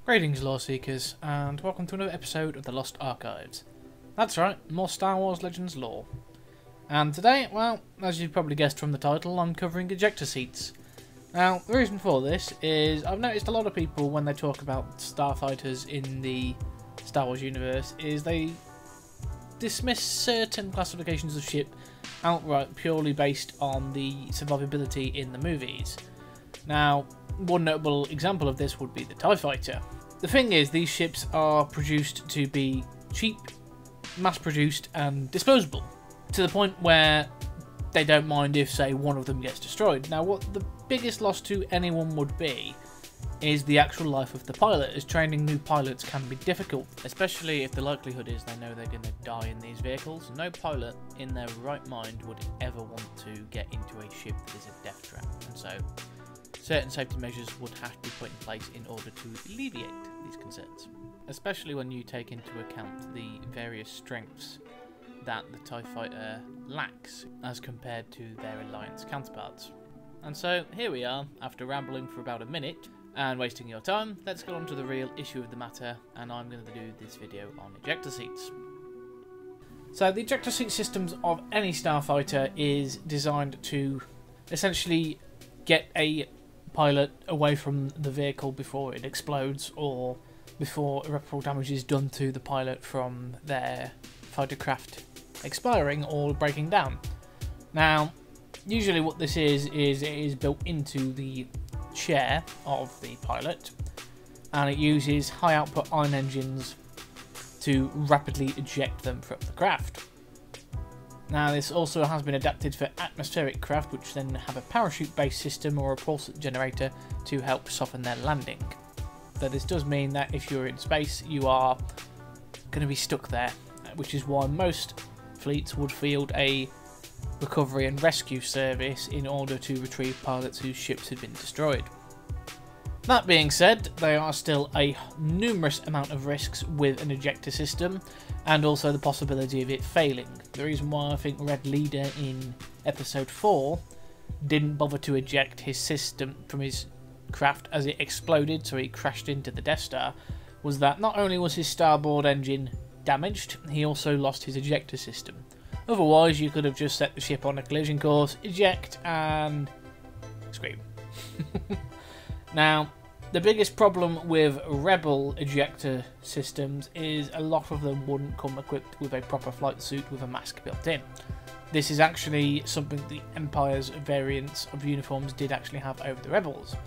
Greetings, lore seekers, and welcome to another episode of the Lost Archives. That's right, more Star Wars Legends lore. And today, well, as you've probably guessed from the title, I'm covering ejector seats. Now, the reason for this is I've noticed a lot of people, when they talk about Starfighters in the Star Wars universe, is they dismiss certain classifications of ship outright purely based on the survivability in the movies. Now, one notable example of this would be the TIE Fighter. The thing is, these ships are produced to be cheap, mass-produced and disposable, to the point where they don't mind if, say, one of them gets destroyed. Now, what the biggest loss to anyone would be is the actual life of the pilot, as training new pilots can be difficult, especially if the likelihood is they know they're going to die in these vehicles. No pilot in their right mind would ever want to get into a ship that is a death trap, and so certain safety measures would have to be put in place in order to alleviate these concerns, especially when you take into account the various strengths that the TIE Fighter lacks as compared to their Alliance counterparts. And so here we are, after rambling for about a minute and wasting your time, let's get on to the real issue of the matter, and I'm going to do this video on ejector seats. So the ejector seat systems of any starfighter is designed to essentially get a pilot away from the vehicle before it explodes or before irreparable damage is done to the pilot from their fighter craft expiring or breaking down. Now, usually what this is it is built into the chair of the pilot, and it uses high output ion engines to rapidly eject them from the craft. Now, this also has been adapted for atmospheric craft, which then have a parachute-based system or a pulse generator to help soften their landing. Though this does mean that if you're in space, you are going to be stuck there, which is why most fleets would field a recovery and rescue service in order to retrieve pilots whose ships had been destroyed. That being said, there are still a numerous amount of risks with an ejector system, and also the possibility of it failing. The reason why I think Red Leader in episode 4 didn't bother to eject his system from his craft as it exploded, so he crashed into the Death Star, was that not only was his starboard engine damaged, he also lost his ejector system. Otherwise, you could have just set the ship on a collision course, eject, and scream. Now, the biggest problem with Rebel ejector systems is a lot of them wouldn't come equipped with a proper flight suit with a mask built in. This is actually something the Empire's variants of uniforms did actually have over the Rebels.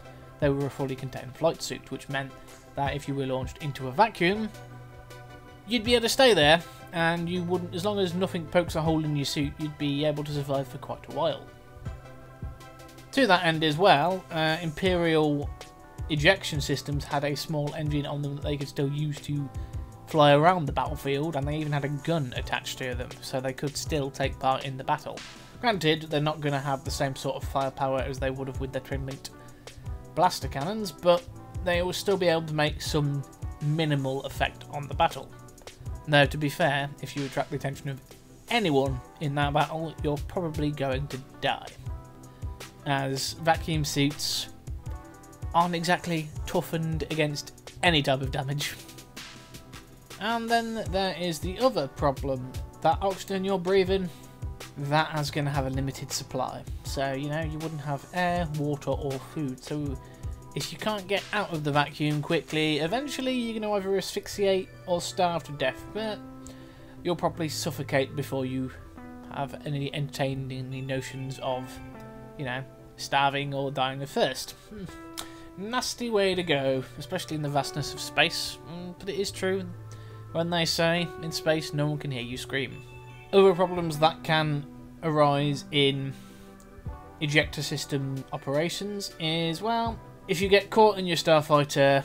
They were a fully contained flight suit, which meant that if you were launched into a vacuum, you'd be able to stay there, and you wouldn't, as long as nothing pokes a hole in your suit, you'd be able to survive for quite a while. To that end as well, Imperial ejection systems had a small engine on them that they could still use to fly around the battlefield, and they even had a gun attached to them, so they could still take part in the battle. Granted, they're not going to have the same sort of firepower as they would have with their twin-linked blaster cannons, but they will still be able to make some minimal effect on the battle. Though, to be fair, if you attract the attention of anyone in that battle, you're probably going to die, as vacuum suits aren't exactly toughened against any type of damage. And then there is the other problem, that oxygen you're breathing, that is going to have a limited supply. So, you know, you wouldn't have air, water or food. So if you can't get out of the vacuum quickly, eventually you're going to either asphyxiate or starve to death, but you'll probably suffocate before you have any entertaining notions of, you know, starving or dying of thirst. Nasty way to go, especially in the vastness of space, but it is true when they say in space no one can hear you scream. Other problems that can arise in ejector system operations is, well, if you get caught in your starfighter,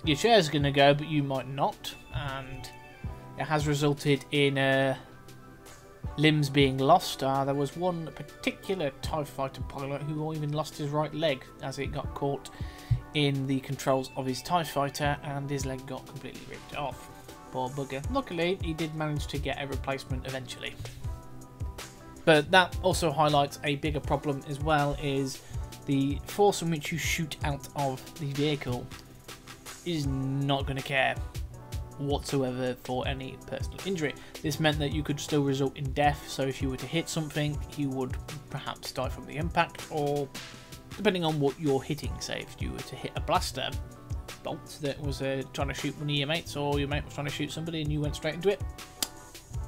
your chair's going to go, but you might not, and it has resulted in limbs being lost. There was one particular TIE Fighter pilot who even lost his right leg as it got caught in the controls of his TIE Fighter, and his leg got completely ripped off. Poor bugger. Luckily, he did manage to get a replacement eventually. But that also highlights a bigger problem as well, is the force in which you shoot out of the vehicle is not going to care whatsoever for any personal injury. This meant that you could still result in death, so if you were to hit something, you would perhaps die from the impact, or depending on what you're hitting, say if you were to hit a blaster bolt that was trying to shoot one of your mates, or your mate was trying to shoot somebody and you went straight into it,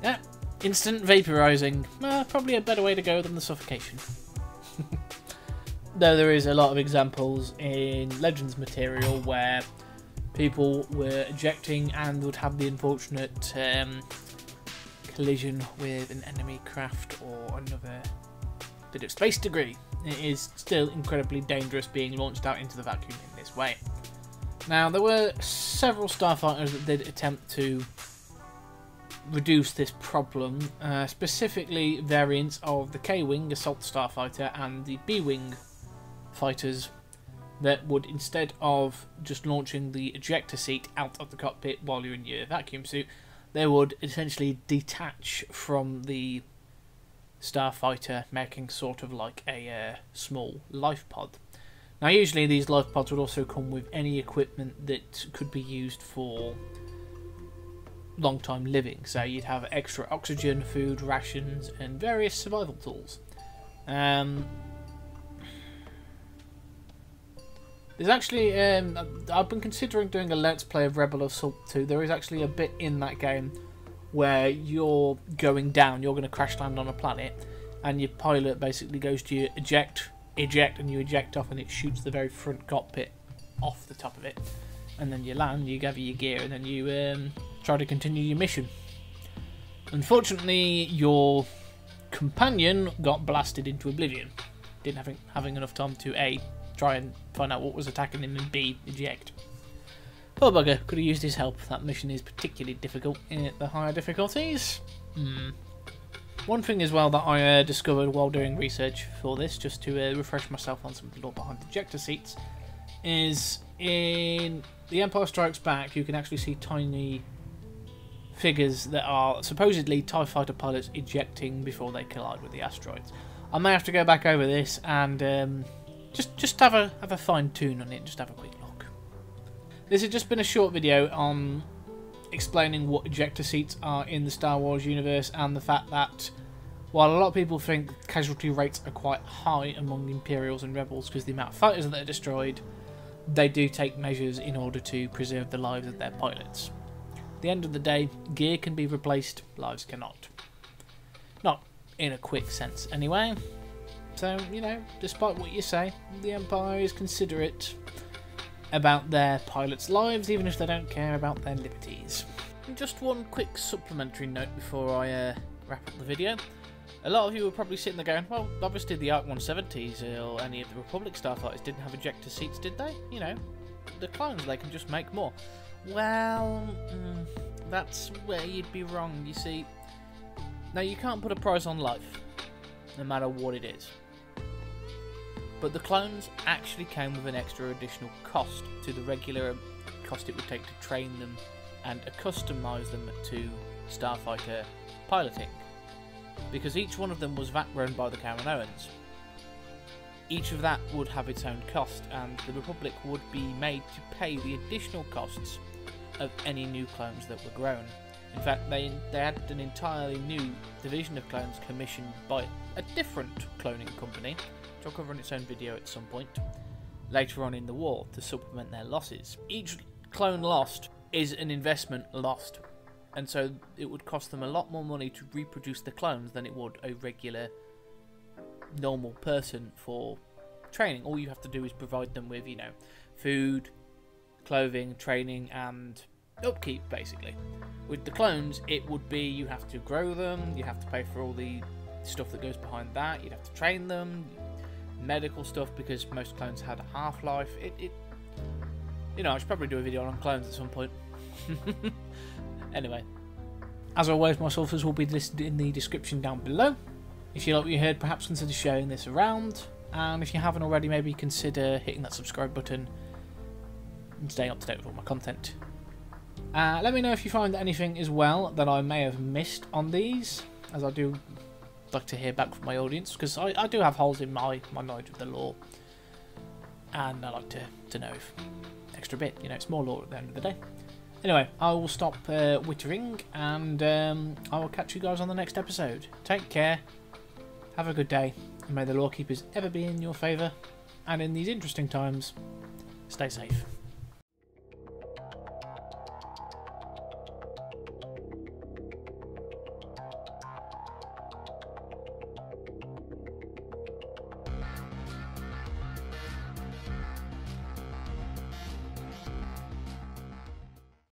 yeah, instant vaporizing. Probably a better way to go than the suffocation. Though there is a lot of examples in Legends material where people were ejecting and would have the unfortunate collision with an enemy craft or another bit of space debris. It is still incredibly dangerous being launched out into the vacuum in this way. Now, there were several Starfighters that did attempt to reduce this problem, specifically variants of the K-Wing Assault Starfighter and the B-Wing fighters that would, instead of just launching the ejector seat out of the cockpit while you're in your vacuum suit, they would essentially detach from the Starfighter, making sort of like a small life pod. Now, usually these life pods would also come with any equipment that could be used for long time living. So you'd have extra oxygen, food, rations, and various survival tools. There's actually, I've been considering doing a Let's Play of Rebel Assault 2. There is actually a bit in that game where you're going down, you're going to crash land on a planet, and your pilot basically goes to you, eject, and you eject off, and it shoots the very front cockpit off the top of it. And then you land, you gather your gear, and then you try to continue your mission. Unfortunately, your companion got blasted into oblivion. Didn't having enough time to A, try and find out what was attacking him, and B, eject. Poor bugger, could have used his help. That mission is particularly difficult in the higher difficulties. One thing as well that I discovered while doing research for this, just to refresh myself on some of the lore behind ejector seats, is in The Empire Strikes Back you can actually see tiny figures that are supposedly TIE fighter pilots ejecting before they collide with the asteroids. I may have to go back over this and just have a fine tune on it, just have a quick look. This has just been a short video on explaining what ejector seats are in the Star Wars universe, and the fact that while a lot of people think casualty rates are quite high among Imperials and Rebels because the amount of fighters that are destroyed, they do take measures in order to preserve the lives of their pilots. At the end of the day, gear can be replaced, lives cannot. Not in a quick sense anyway. So, you know, despite what you say, the Empire is considerate about their pilots' lives, even if they don't care about their liberties. And just one quick supplementary note before I wrap up the video. A lot of you are probably sitting there going, well, obviously the Arc 170s or any of the Republic Starfighters didn't have ejector seats, did they? You know, the clones, they can just make more. Well, that's where you'd be wrong, you see. Now, you can't put a price on life, no matter what it is. But the clones actually came with an extra additional cost to the regular cost it would take to train them and customise them to Starfighter piloting. Because each one of them was VAT run by the Kaminoans. Each of that would have its own cost, and the Republic would be made to pay the additional costs of any new clones that were grown. In fact, they had an entirely new division of clones commissioned by a different cloning company, which I'll cover in its own video at some point, later on in the war, to supplement their losses. Each clone lost is an investment lost, and so it would cost them a lot more money to reproduce the clones than it would a regular, normal person for training. All you have to do is provide them with, you know, food, clothing, training, and upkeep, basically. With the clones, it would be you have to grow them, you have to pay for all the stuff that goes behind that, you'd have to train them, medical stuff, because most clones had a half-life. You know, I should probably do a video on clones at some point. Anyway, as always, my sources will be listed in the description down below. If you like what you heard, perhaps consider sharing this around, and if you haven't already, maybe consider hitting that subscribe button and staying up to date with all my content. Let me know if you find anything as well that I may have missed on these, as I do like to hear back from my audience, because I do have holes in my knowledge of the lore, and I like to know if extra bit. You know, it's more lore at the end of the day. Anyway, I will stop wittering, and I will catch you guys on the next episode. Take care, have a good day, and may the lore keepers ever be in your favour, and in these interesting times, stay safe.